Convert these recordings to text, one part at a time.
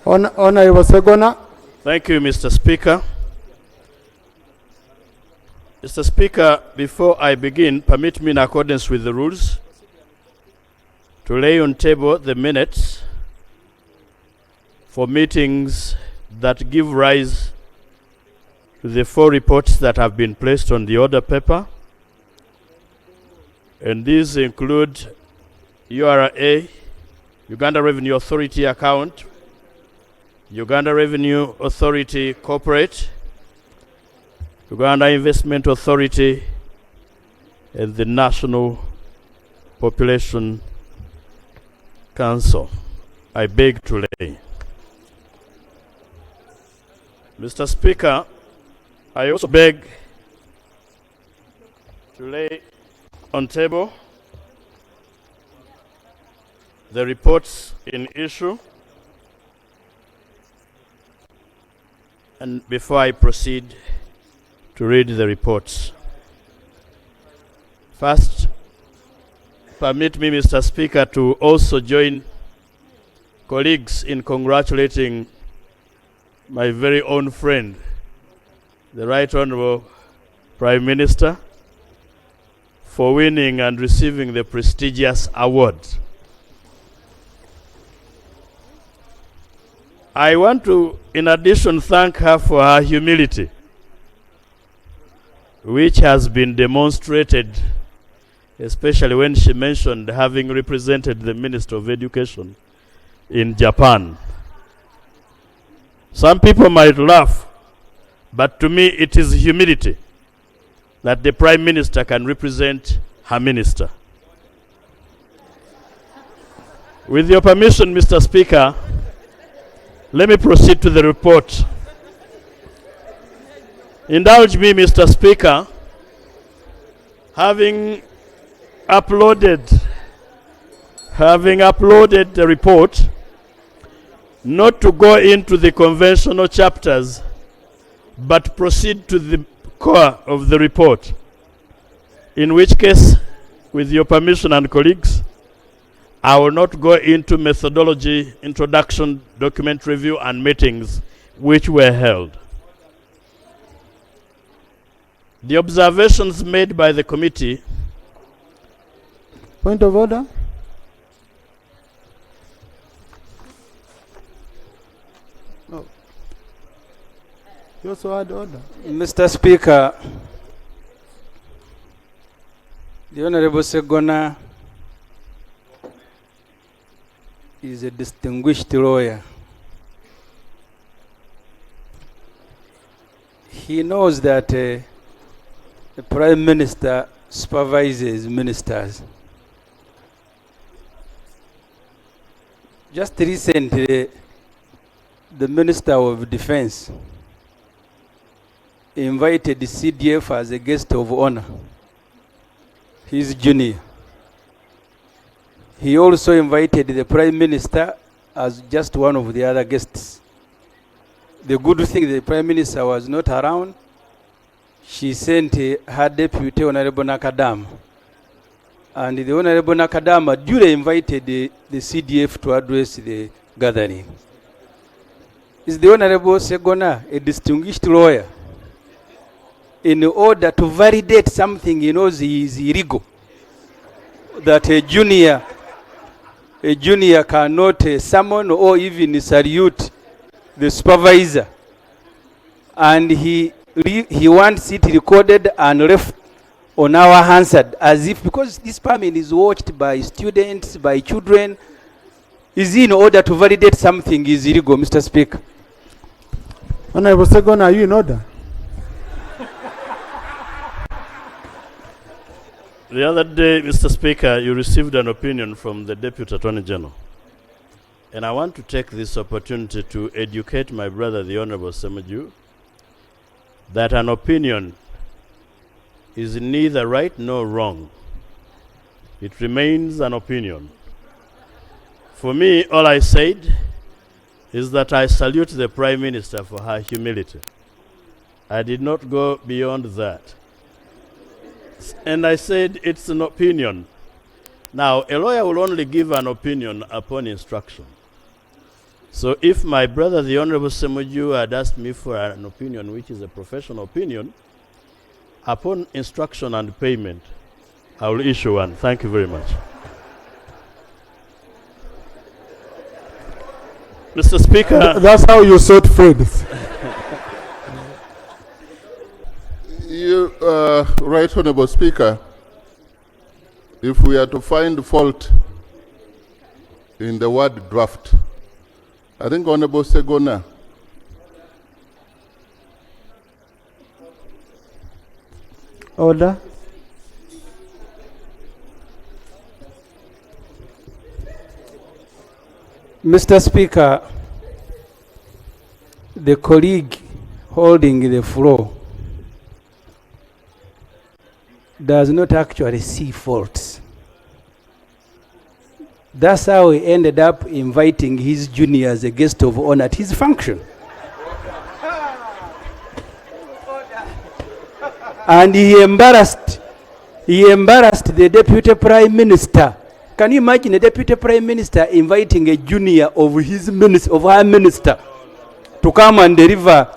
Honorable Segona. Thank you, Mr. Speaker. Mr. Speaker, before I begin, permit me in accordance with the rules to lay on table the minutes for meetings that give rise to the 4 reports that have been placed on the order paper. And these include URA, Uganda Revenue Authority account, Uganda Revenue Authority corporate, Uganda Investment Authority, and the National Population Council. I beg to lay. Mr. Speaker, I also beg to lay on table the reports in issue. And before I proceed to read the reports, first, permit me, Mr. Speaker, to also join colleagues in congratulating my very own friend, the Right Honorable Prime Minister, for winning and receiving the prestigious award. I want to, in addition, thank her for her humility, which has been demonstrated, especially when she mentioned having represented the Minister of Education in Japan. Some people might laugh, but to me it is humility that the Prime Minister can represent her minister. With your permission, Mr. Speaker, let me proceed to the report. Indulge me, Mr. Speaker, having uploaded the report, not to go into the conventional chapters, but proceed to the core of the report. In which case, with your permission and colleagues, I will not go into methodology, introduction, document review, and meetings which were held. The observations made by the committee. Point of order. No. You also had order. Mr. Speaker, the Honorable Segona is a distinguished lawyer. He knows that the Prime Minister supervises ministers. Just recently, the Minister of Defense invited the CDF as a guest of honor. He's junior. He also invited the Prime Minister as just one of the other guests. The good thing, the Prime Minister was not around. She sent her deputy, Honorable Nakadam. And the Honorable Nakadam duly invited the CDF to address the gathering. Is the Honorable Segona a distinguished lawyer? In order to validate something he knows is illegal, that a junior cannot summon or even salute the supervisor, and he wants it recorded and left on our Hansard, as if because this permit is watched by students, by children, is in order to validate something is illegal, Mr. Speaker. Honorable Segona, are you in order? The other day, Mr. Speaker, you received an opinion from the Deputy Attorney General. And I want to take this opportunity to educate my brother, the Honorable Ssemujju, that an opinion is neither right nor wrong. It remains an opinion. For me, all I said is that I salute the Prime Minister for her humility. I did not go beyond that. And I said it's an opinion. Now, a lawyer will only give an opinion upon instruction. So if my brother, the Honorable Ssemujju, had asked me for an opinion, which is a professional opinion, upon instruction and payment, I will issue one. Thank you very much. Mr. Speaker. That's how you sort friends. You, Right Honorable Speaker, if we are to find fault in the word draft, I think Honorable Segona Order. Mr. Speaker, the colleague holding the floor does not actually see faults. That's how he ended up inviting his junior as a guest of honor at his function. And he embarrassed the Deputy Prime Minister. Can you imagine a Deputy Prime Minister inviting a junior of her minister to come and deliver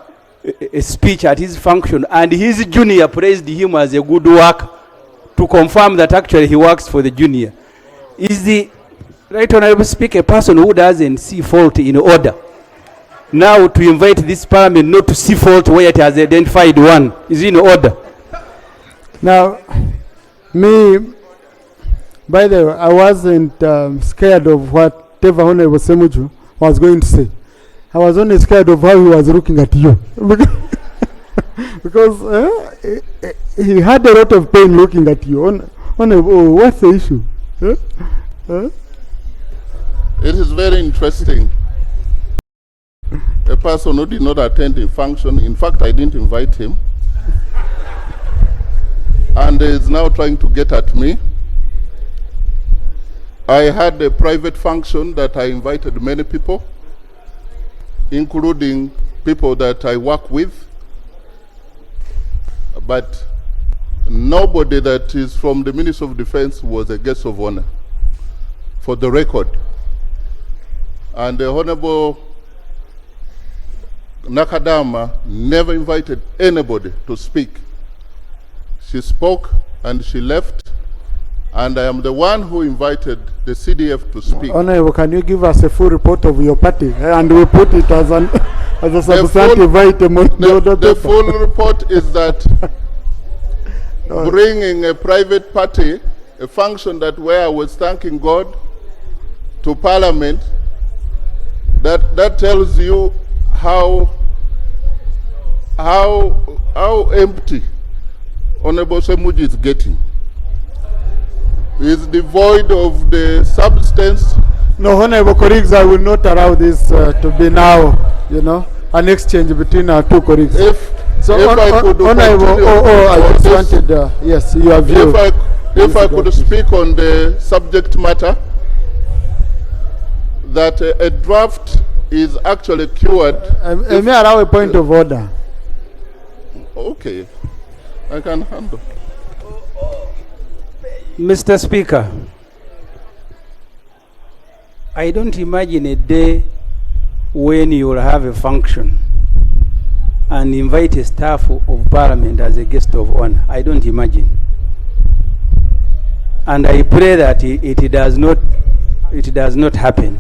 a speech at his function, and his junior praised him as a good worker to confirm that actually he works for the junior? Is the Right Honorable Speaker a person who doesn't see fault in order now to invite this parliament not to see fault where it has identified one? Is in order? Now, me, by the way, I wasn't scared of whatever Honorable Ssemujju was going to say. I was only scared of how he was looking at you. Because he had a lot of pain looking at you. Honorable, what's the issue? It is very interesting. A person who did not attend a function, in fact, I didn't invite him, and is now trying to get at me. I had a private function that I invited many people, including people that I work with, but nobody that is from the Ministry of Defense was a guest of honor, for the record. And the Honorable Nakadama never invited anybody to speak. She spoke and she left, and I am the one who invited the CDF to speak. Honorable, can you give us a full report of your party? And we put it as a substantive item on the full report is that bringing a private party, a function that where I was thanking God, to Parliament, that tells you how empty Honorable Ssemujju is getting. Is devoid of the substance. No, honorable colleagues, I will not allow this to be now, an exchange between our two colleagues. If I could honorable, I just wanted, yes, your view. If I could speak on the subject matter, that a draft is actually cured. May I allow a point of order? Okay, I can handle. Mr. Speaker, I don't imagine a day when you will have a function and invite a staff of Parliament as a guest of honor. I don't imagine. And I pray that it does not happen.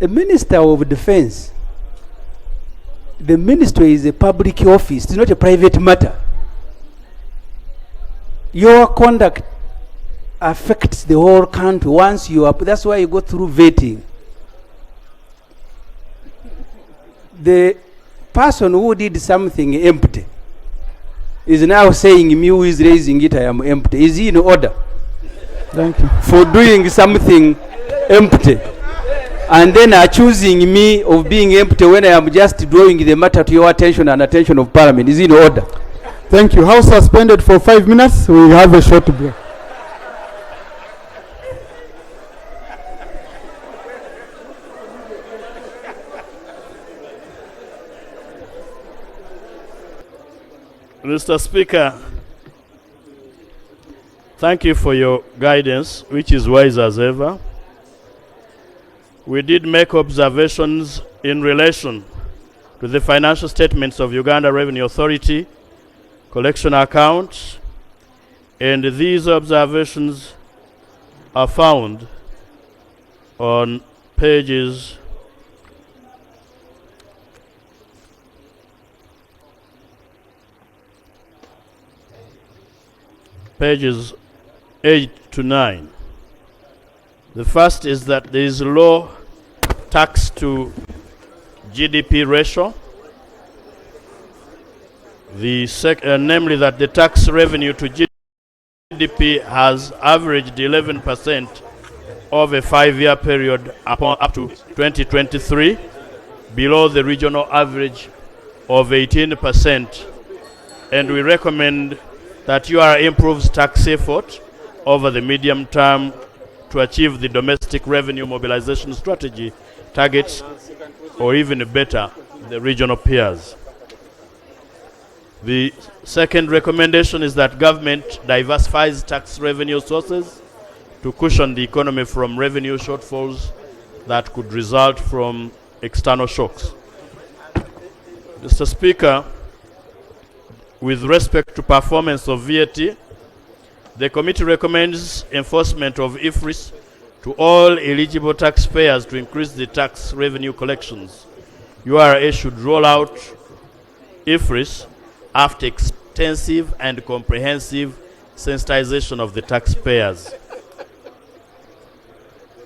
A Minister of Defense, the ministry is a public office, it's not a private matter. Your conduct affects the whole country once you are, that's why you go through vetting. The person who did something empty is now saying, me who is raising it, I am empty. Is he in order? Thank you. For doing something empty and then accusing me of being empty when I am just drawing the matter to your attention and attention of Parliament. Is he in order? Thank you. House suspended for 5 minutes. We have a short break. Mr. Speaker, thank you for your guidance, which is wise as ever. we did make observations in relation to the financial statements of Uganda Revenue Authority collection accounts, and these observations are found on pages pages 8 to 9. The first is that there is low tax to GDP ratio. Namely that the tax revenue to GDP has averaged 11% over a 5-year period up to 2023, below the regional average of 18%. And we recommend that UR improves tax effort over the medium term to achieve the domestic revenue mobilization strategy targets, or even better, the regional peers. The second recommendation is that government diversifies tax revenue sources to cushion the economy from revenue shortfalls that could result from external shocks. Mr. Speaker, with respect to performance of VAT, the committee recommends enforcement of IFRIS to all eligible taxpayers to increase the tax revenue collections. URA should roll out IFRIS after extensive and comprehensive sensitization of the taxpayers.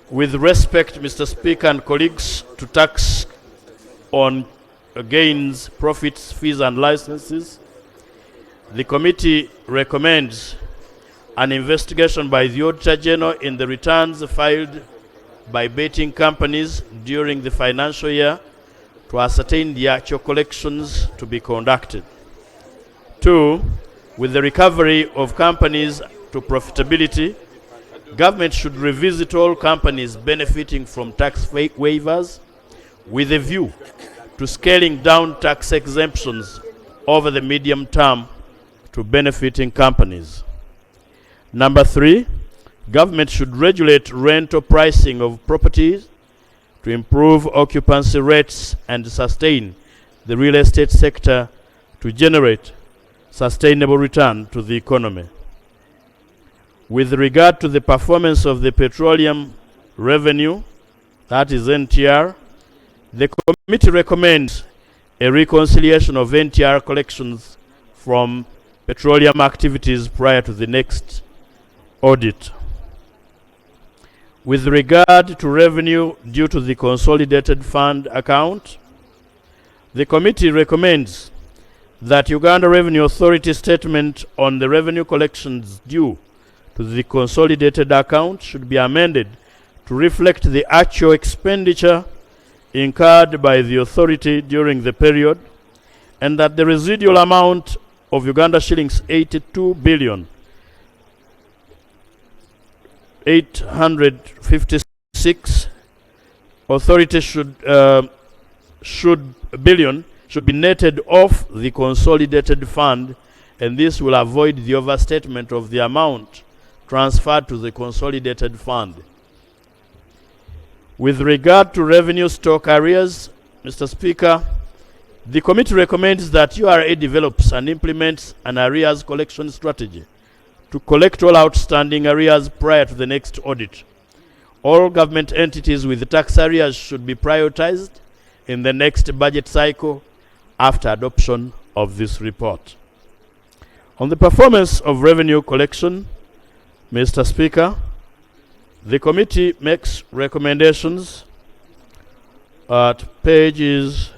With respect, Mr. Speaker and colleagues, to tax on gains, profits, fees, and licenses, the committee recommends an investigation by the Auditor General in the returns filed by betting companies during the financial year to ascertain the actual collections to be conducted. 2, with the recovery of companies to profitability, government should revisit all companies benefiting from tax waivers with a view to scaling down tax exemptions over the medium term to benefiting companies. Number 3, government should regulate rental pricing of properties to improve occupancy rates and sustain the real estate sector to generate sustainable return to the economy. With regard to the performance of the petroleum revenue, that is NTR, the committee recommends a reconciliation of NTR collections from petroleum activities prior to the next audit. With regard to revenue due to the consolidated fund account, the committee recommends that Uganda Revenue Authority statement on the revenue collections due to the consolidated account should be amended to reflect the actual expenditure incurred by the authority during the period, and that the residual amount of Uganda shillings 82 billion 856 authority should be netted off the consolidated fund, and this will avoid the overstatement of the amount transferred to the consolidated fund. With regard to revenue stock arrears, Mr. Speaker, the committee recommends that URA develops and implements an arrears collection strategy to collect all outstanding arrears prior to the next audit. All government entities with tax arrears should be prioritized in the next budget cycle after adoption of this report. On the performance of revenue collection, Mr. Speaker, the committee makes recommendations at pages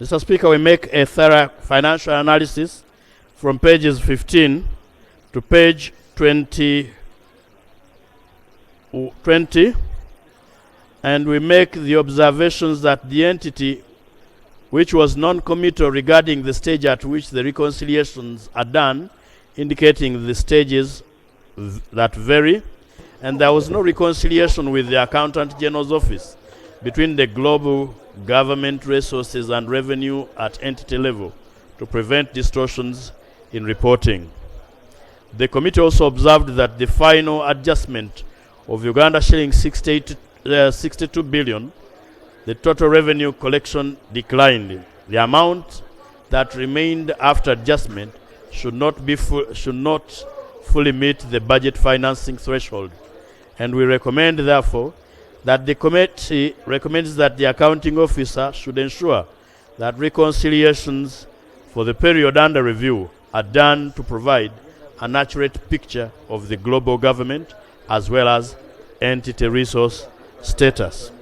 Mr. Speaker, we make a thorough financial analysis from pages 15 to page 20, and we make the observations that the entity which was non-committal regarding the stage at which the reconciliations are done, indicating the stages that vary, and there was no reconciliation with the Accountant General's office. between the global government resources and revenue at entity level to prevent distortions in reporting. The committee also observed that the final adjustment of Uganda shilling 62 billion, the total revenue collection declined. The amount that remained after adjustment should not fully meet the budget financing threshold, and we recommend, therefore, that the committee recommends that the accounting officer should ensure that reconciliations for the period under review are done to provide an accurate picture of the global government as well as entity resource status.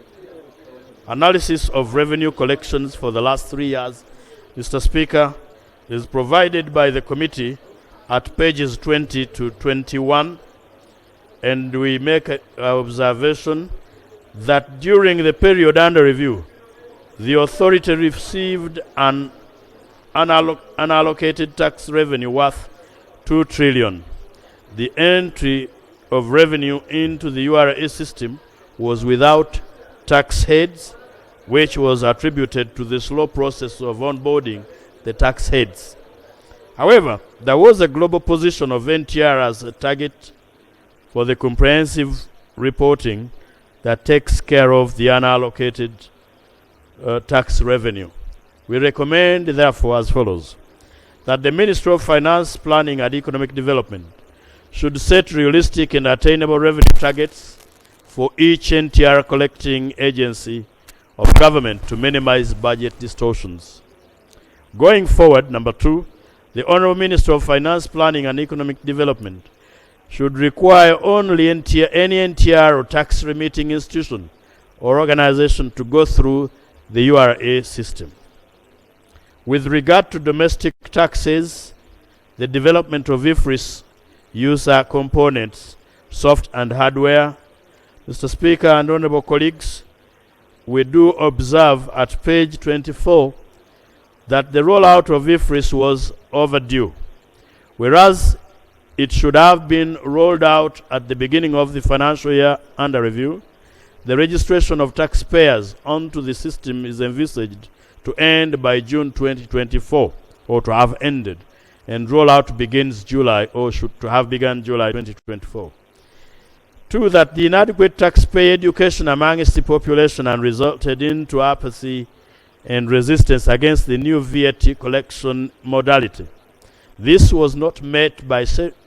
Analysis of revenue collections for the last 3 years, Mr. Speaker, is provided by the committee at pages 20 to 21, and we make an observation that during the period under review, the authority received an unallocated tax revenue worth 2 trillion. The entry of revenue into the URA system was without tax heads, which was attributed to the slow process of onboarding the tax heads. However, there was a global position of NTR as a target for the comprehensive reporting that takes care of the unallocated tax revenue. We recommend, therefore, as follows: that the Ministry of Finance, Planning and Economic Development should set realistic and attainable revenue targets for each NTR collecting agency of government to minimize budget distortions. Going forward, number 2, the Honorable Minister of Finance, Planning and Economic Development should require only any NTR or tax remitting institution or organization to go through the URA system. With regard to domestic taxes, the development of IFRIS user components, soft and hardware, Mr. Speaker and honorable colleagues, we do observe at page 24 that the rollout of IFRIS was overdue, whereas it should have been rolled out at the beginning of the financial year under review. The registration of taxpayers onto the system is envisaged to end by June 2024, or to have ended, and rollout begins July, or should to have begun July 2024. 2, that the inadequate taxpayer education amongst the population and resulted into apathy and resistance against the new VAT collection modality. This was not met by serious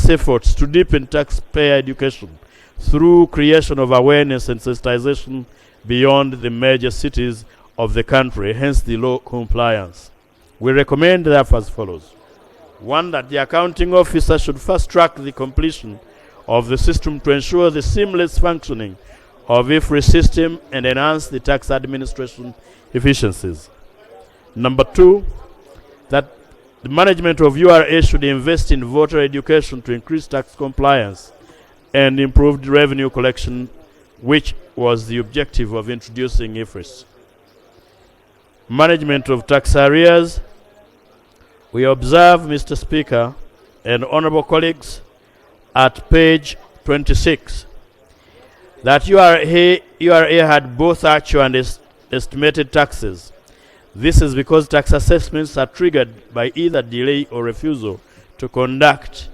efforts to deepen taxpayer education through creation of awareness and sensitization beyond the major cities of the country, hence the low compliance. We recommend, therefore, as follows: 1, that the accounting officer should fast track the completion of the system to ensure the seamless functioning of IFRIS system and enhance the tax administration efficiencies. Number 2, that the management of URA should invest in voter education to increase tax compliance and improved revenue collection, which was the objective of introducing IFRIS. Management of tax arrears. We observe, Mr. Speaker and honorable colleagues, at page 26, that URA had both actual and estimated taxes. This is because tax assessments are triggered by either delay or refusal to conduct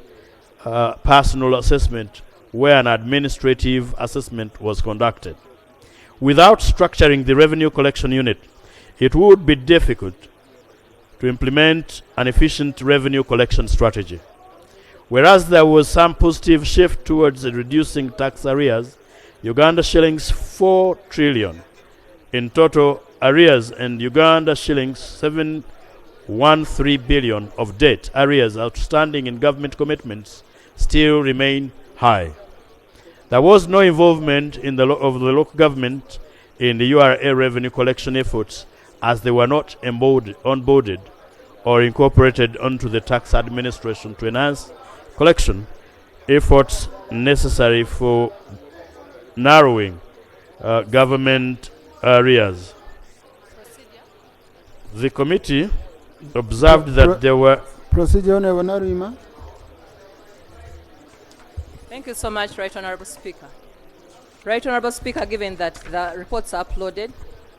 personal assessment where an administrative assessment was conducted. Without structuring the revenue collection unit, it would be difficult to implement an efficient revenue collection strategy. Whereas there was some positive shift towards reducing tax arrears, Uganda shillings 4 trillion in total arrears and Uganda shillings 713 billion of debt arrears outstanding in government commitments still remain high. There was no involvement of the local government in the URA revenue collection efforts, as they were not onboarded or incorporated onto the tax administration to enhance collection efforts necessary for narrowing government arrears. The committee observed that there were... Procedure, Honorable Narima. Thank you so much, Right Honorable Speaker. Right Honourable Speaker, given that the reports are uploaded,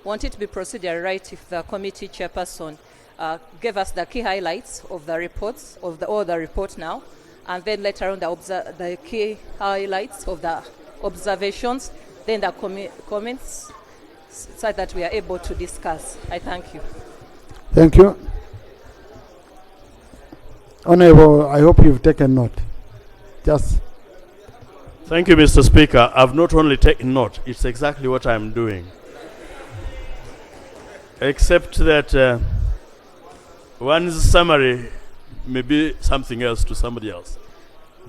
won't it be procedure right if the committee chairperson gave us the key highlights of the reports, of the report now, and then later on the key highlights of the observations, then the comments, so that we are able to discuss. I thank you. Thank you. Honorable, I hope you've taken note. Just. Thank you, Mr. Speaker. I've not only taken note, it's exactly what I'm doing. Except that one's summary may be something else to somebody else.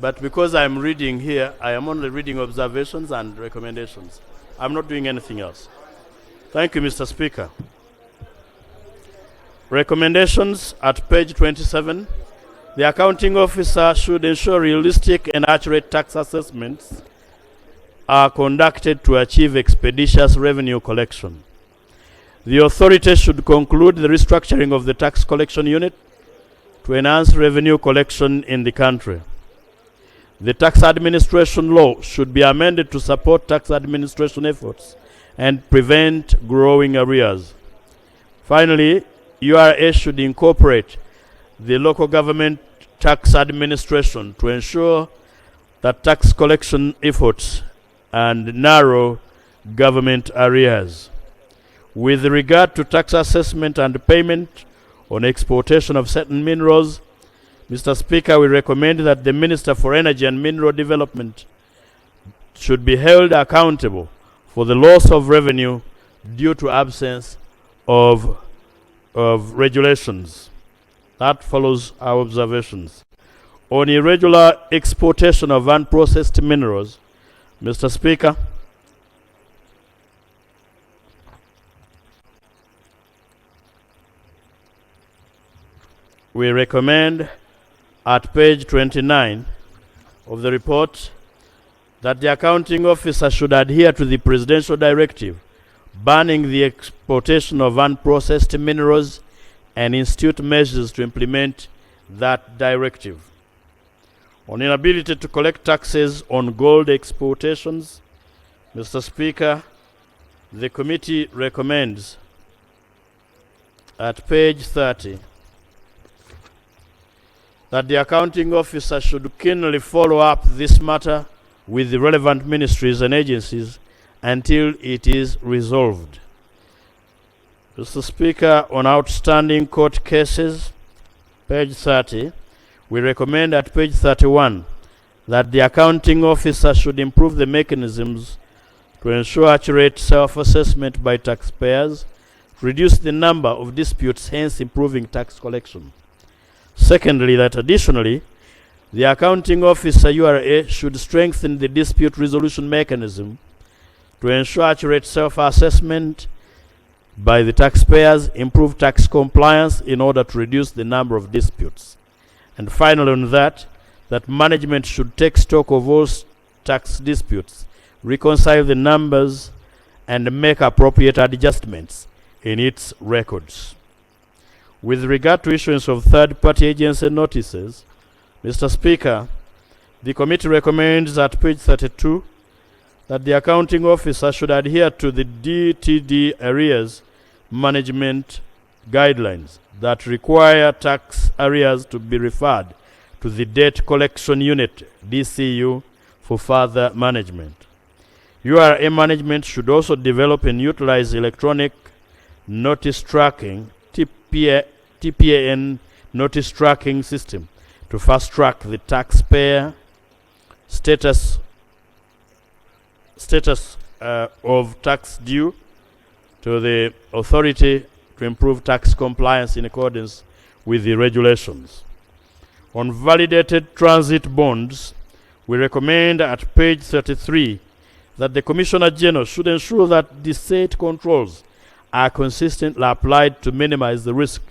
But because I'm reading here, I am only reading observations and recommendations. I'm not doing anything else. Thank you, Mr. Speaker. Recommendations at page 27. The accounting officer should ensure realistic and accurate tax assessments are conducted to achieve expeditious revenue collection. The authority should conclude the restructuring of the tax collection unit to enhance revenue collection in the country. The tax administration law should be amended to support tax administration efforts and prevent growing arrears. Finally, URA should incorporate the local government tax administration to ensure that tax collection efforts and narrow government arrears. With regard to tax assessment and payment on exportation of certain minerals, Mr. Speaker, we recommend that the Minister for Energy and Mineral Development should be held accountable for the loss of revenue due to absence of regulations. That follows our observations. On irregular exportation of unprocessed minerals, Mr. Speaker, we recommend at page 29 of the report that the accounting officer should adhere to the presidential directive banning the exportation of unprocessed minerals and institute measures to implement that directive. On inability to collect taxes on gold exportations, Mr. Speaker, the committee recommends at page 30 that the accounting officer should keenly follow up this matter with the relevant ministries and agencies until it is resolved. Mr. Speaker, on outstanding court cases, page 30, we recommend at page 31 that the accounting officer should improve the mechanisms to ensure accurate self-assessment by taxpayers, reduce the number of disputes, hence improving tax collection. Secondly, that additionally, the accounting officer URA should strengthen the dispute resolution mechanism to ensure accurate self-assessment by the taxpayers, improve tax compliance in order to reduce the number of disputes. And finally on that management should take stock of all tax disputes, reconcile the numbers, and make appropriate adjustments in its records. With regard to issuance of third-party agency notices, Mr. Speaker, the committee recommends at page 32 that the accounting officer should adhere to the DTD arrears management guidelines that require tax arrears to be referred to the Debt Collection Unit, DCU, for further management. URA management should also develop and utilize electronic notice tracking, TPAN notice tracking system to fast track the taxpayer status of tax due to the authority to improve tax compliance in accordance with the regulations. On validated transit bonds, we recommend at page 33 that the Commissioner General should ensure that the state controls are consistently applied to minimize the risk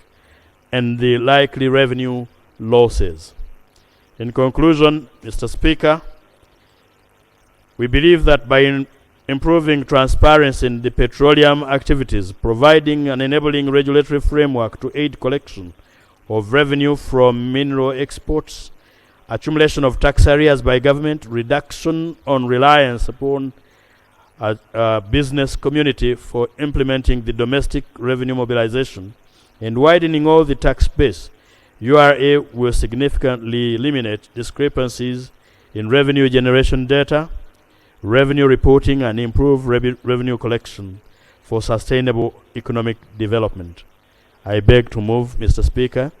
and the likely revenue losses. In conclusion, Mr. Speaker, we believe that by improving transparency in the petroleum activities, providing an enabling regulatory framework to aid collection of revenue from mineral exports, accumulation of tax arrears by government, reduction on reliance upon business community for implementing the domestic revenue mobilization and widening all the tax base, URA will significantly eliminate discrepancies in revenue generation data, revenue reporting, and improve revenue collection for sustainable economic development. I beg to move, Mr. Speaker,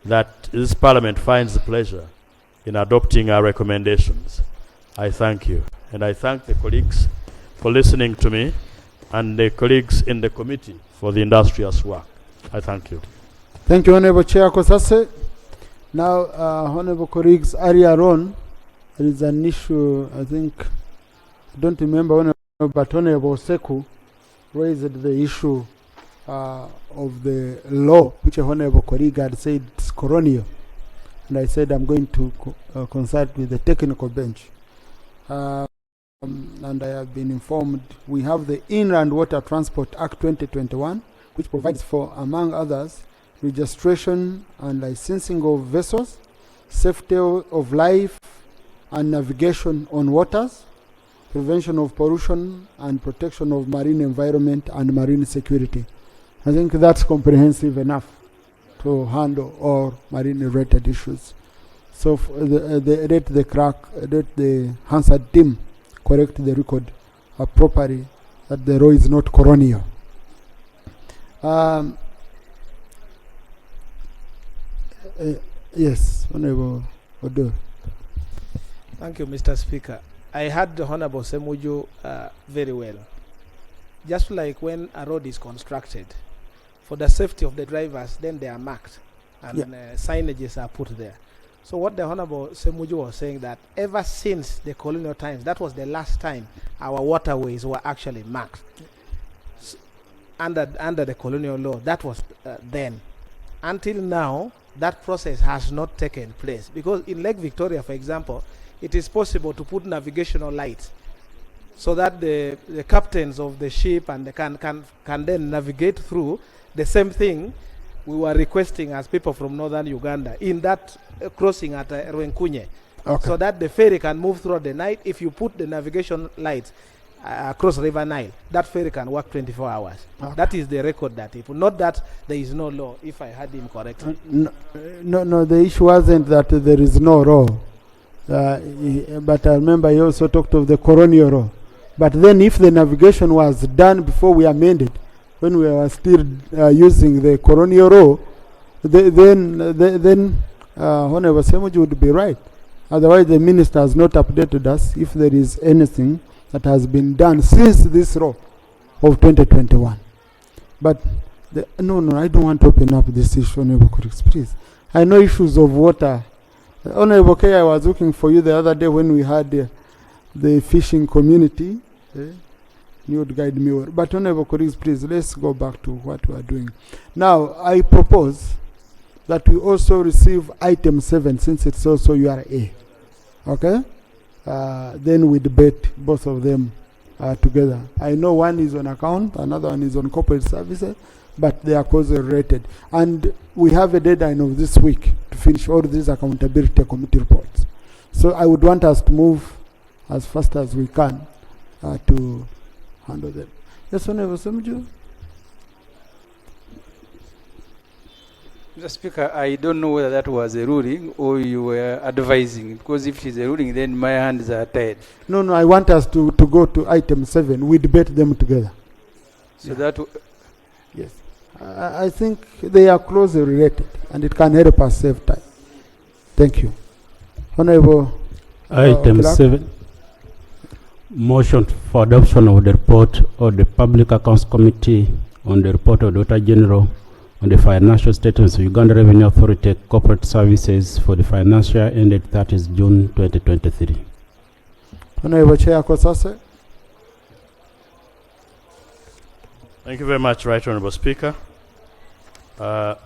that this Parliament finds pleasure in adopting our recommendations. I thank you, and I thank the colleagues for listening to me and the colleagues in the committee for the industrious work. I thank you. Thank you, Honorable Chair Kosase. Now, Honorable colleagues, earlier on, there is an issue, I think, I don't remember, but Honorable Seku raised the issue of the law, which a Honorable colleague had said it's coronial. And I said I'm going to consult with the technical bench. And I have been informed we have the Inland Water Transport Act 2021, which provides for, among others, registration and licensing of vessels, safety of life and navigation on waters, prevention of pollution, and protection of marine environment and marine security. I think that's comprehensive enough to handle all marine-related issues. So let the Hansard team correct the record properly that the law is not coronial. Yes, Honorable Odo. Thank you, Mr. Speaker. I heard the Honorable Ssemujju very well. Just like when a road is constructed, for the safety of the drivers, then they are marked and signages are put there. So what the Honorable Ssemujju was saying, that ever since the colonial times, that was the last time our waterways were actually marked under the colonial law. That was then. Until now, that process has not taken place, because in Lake Victoria, for example, it is possible to put navigational lights so that the captains of the ship and they can then navigate through. The same thing we were requesting as people from northern Uganda in that crossing at Rwenkunye, so that the ferry can move throughout the night. If you put the navigation lights across River Nile, that ferry can work 24 hours. That is the record that people, not that there is no law, if I heard him correctly. No, the issue wasn't that there is no law. But I remember you also talked of the colonial law. But then if the navigation was done before we amended, when we were still using the colonial law, then Honorable Ssemujju would be right. Otherwise, the minister has not updated us if there is anything that has been done since this law of 2021. But no, I don't want to open up this issue, Honorable colleagues, please. I know issues of water. Honorable K, I was looking for you the other day when we had the fishing community. You would guide me. But Honorable colleagues, please, let's go back to what we are doing. Now, I propose that we also receive item 7, since it's also URA. Okay? Then we debate both of them together. I know one is on account, another one is on corporate services, but they are closely related. And we have a deadline of this week to finish all these accountability committee reports. So I would want us to move as fast as we can to handle them. Yes, Honorable Ssemujju. Mr. Speaker, I don't know whether that was a ruling or you were advising, because if it is a ruling, then my hands are tied. No, I want us to go to item 7. We debate them together. So that... Yes. I think they are closely related, and it can help us save time. Thank you. Honorable Item 7. Motion for adoption of the report of the Public Accounts Committee on the report of the Auditor General on the financial statements of Uganda Revenue Authority Corporate Services for the financial year ended 30th June 2023. Honorable Chair Kosase. Thank you very much, Right Honorable Speaker. Permit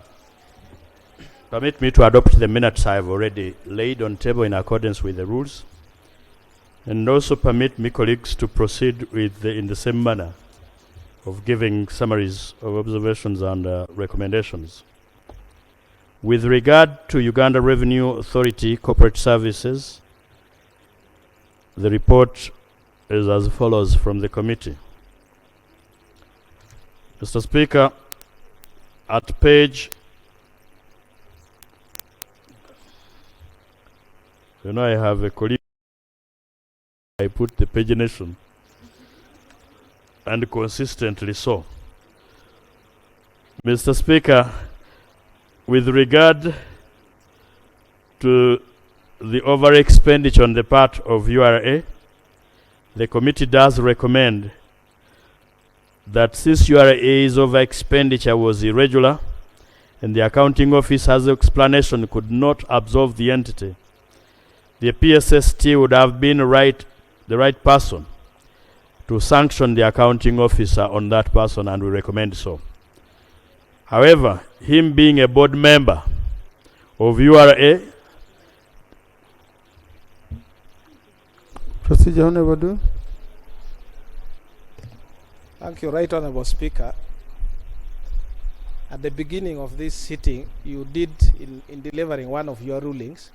me to adopt the minutes I have already laid on table in accordance with the rules, and also permit me, colleagues, to proceed with in the same manner of giving summaries of observations and recommendations. With regard to Uganda Revenue Authority Corporate Services, the report is as follows from the committee. Mr. Speaker, at page, I have a colleague, I put the pagination, and consistently so. Mr. Speaker, with regard to the over expenditure on the part of URA, the committee does recommend that since URA's over expenditure was irregular and the accounting officer's explanation could not absolve the entity, the PSST would have been the right person to sanction the accounting officer on that person, and we recommend so. However, him being a board member of URA, Procedure, Honorable Do. Thank you, Right Honorable Speaker. At the beginning of this sitting, you did, in delivering one of your rulings,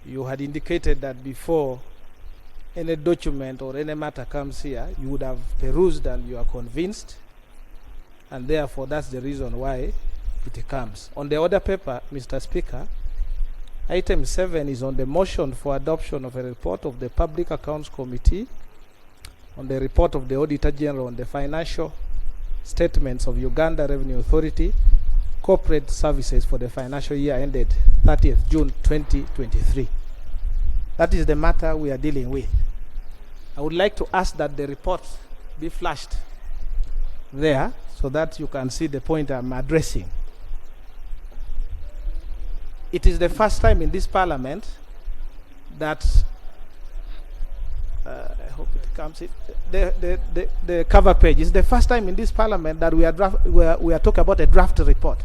you had indicated that before any document or any matter comes here, you would have perused and you are convinced, and therefore that's the reason why it comes. On the order paper, Mr. Speaker, item 7 is on the motion for adoption of a report of the Public Accounts Committee on the report of the Auditor General on the financial statements of Uganda Revenue Authority corporate services for the financial year ended 30th June 2023. That is the matter we are dealing with. I would like to ask that the report be flashed there so that you can see the point I'm addressing. It is the first time in this parliament that I hope it comes in the cover page. It's the first time in this parliament that we are talking about a draft report.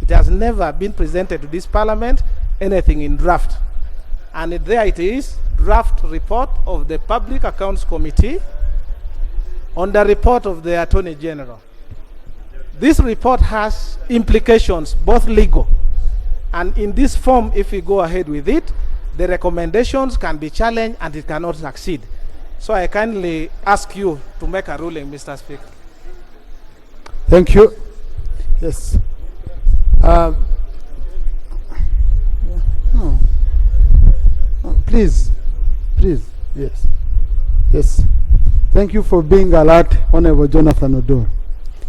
It has never been presented to this parliament anything in draft, and there it is, draft report of the Public Accounts Committee on the report of the Attorney General. This report has implications, both legal, and in this form, if we go ahead with it, the recommendations can be challenged and it cannot succeed. So I kindly ask you to make a ruling, Mr. Speaker. Thank you. Yes. No. Please. Yes. Yes. Thank you for being alert, Honorable Jonathan Odor.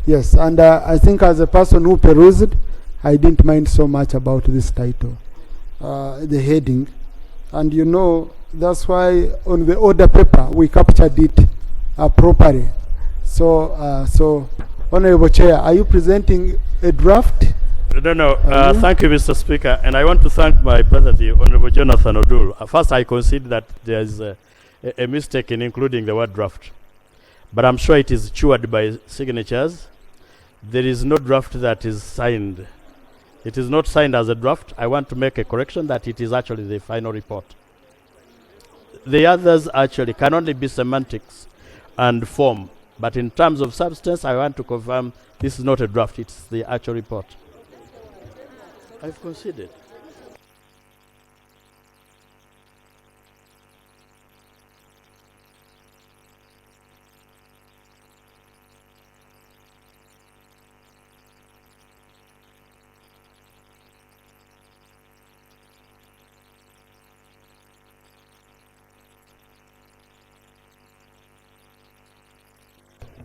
Yes, and I think as a person who perused, I didn't mind so much about this title, the heading. And that's why on the order paper, we captured it properly. So, Honorable Chair, are you presenting a draft? No. Thank you, Mr. Speaker. And I want to thank my brother, the Honorable Jonathan Odul. First, I concede that there is a mistake in including the word draft. But I'm sure it is chewed by signatures. There is no draft that is signed. It is not signed as a draft. I want to make a correction that it is actually the final report. The others actually can only be semantics and form. But in terms of substance, I want to confirm this is not a draft. It's the actual report. I've conceded.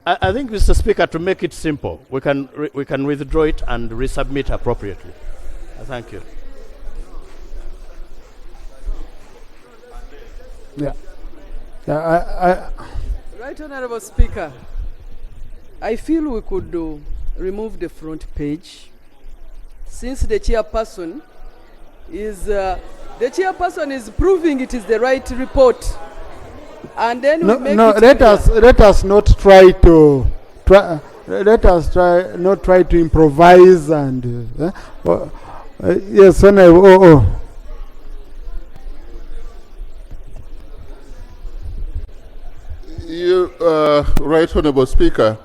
I think, Mr. Speaker, to make it simple, we can withdraw it and resubmit appropriately. Thank you. Yeah. I Right Honorable Speaker, I feel we could remove the front page, since the chairperson is proving it is the right report. And then we make let us not try to improvise and yes, You, Right Honorable Speaker,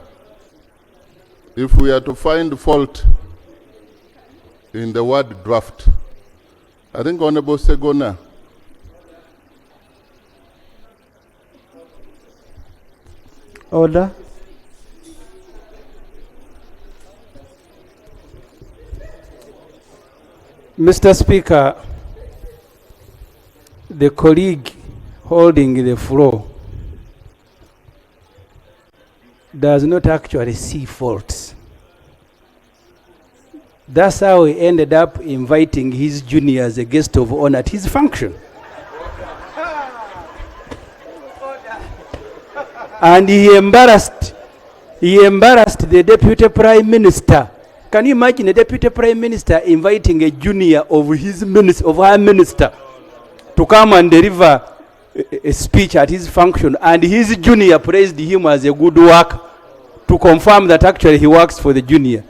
if we are to find fault in the word draft, I think Honorable Segona Order. Mr. Speaker, the colleague holding the floor does not actually see faults. That's how he ended up inviting his junior as a guest of honor at his function. And he embarrassed the Deputy Prime Minister. Can you imagine a Deputy Prime Minister inviting a junior of her minister to come and deliver a speech at his function, and his junior praised him as a good worker to confirm that actually he works for the junior?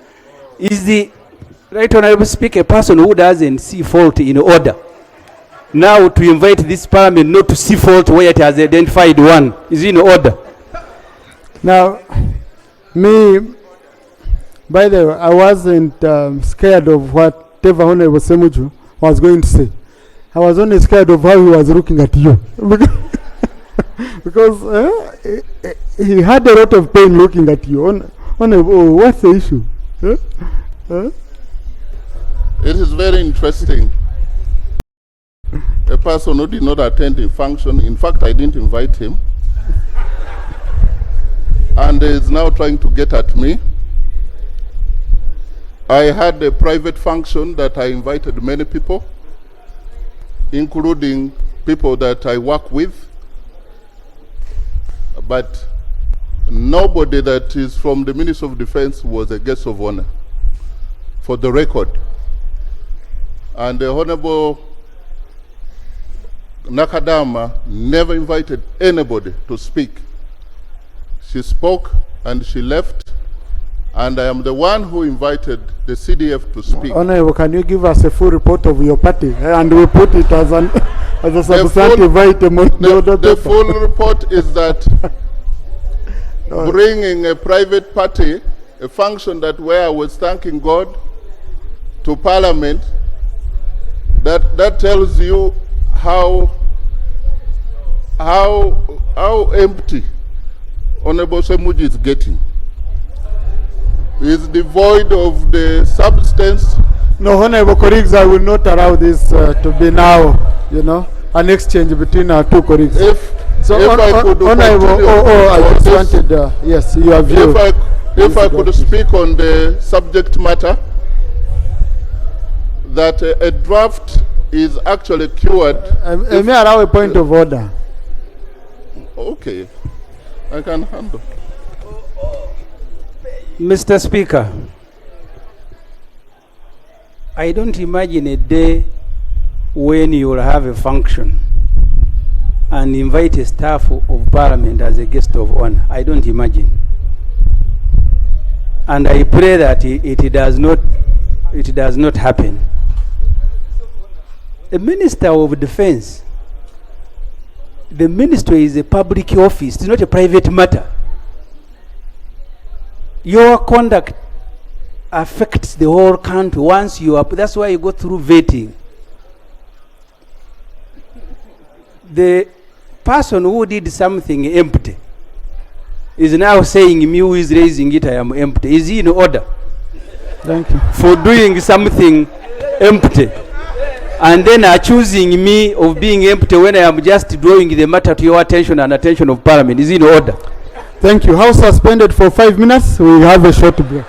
Is the Right Honorable Speaker a person who doesn't see fault in order now to invite this parliament not to see fault where it has identified one? Is in order? Now, me, by the way, I wasn't scared of whatever Honorable Ssemujju was going to say. I was only scared of how he was looking at you. Because he had a lot of pain looking at you. Honorable, what's the issue? It is very interesting. A person who did not attend a function, in fact, I didn't invite him, and is now trying to get at me. I had a private function that I invited many people, including people that I work with, but nobody that is from the Ministry of Defense was a guest of honor, for the record. And the Honorable Nakadama never invited anybody to speak. She spoke and she left, and I am the one who invited the CDF to speak. Honorable, can you give us a full report of your party? And we put it as a substantive item on the other The paper. full report is that bringing a private party, a function that where I was thanking God, to Parliament, that tells you how empty Honorable Ssemujju is getting. He is devoid of the substance. No, honorable colleagues, I will not allow this to be now, an exchange between our two colleagues. If I could honorable, I just wanted, yes, your view. If I could speak on the subject matter, that a draft is actually cured. May I allow a point of order? Okay, I can handle. Mr. Speaker, I don't imagine a day when you will have a function and invite a staff of Parliament as a guest of honor. I don't imagine. And I pray that it does not happen. A Minister of Defense, the ministry is a public office, it's not a private matter. Your conduct affects the whole country once you are, that's why you go through vetting. The person who did something empty is now saying, me who is raising it, I am empty. Is he in order? Thank you. For doing something empty, and then accusing me of being empty when I am just drawing the matter to your attention and attention of Parliament. Is in order? Thank you. House suspended for 5 minutes. We have a short break.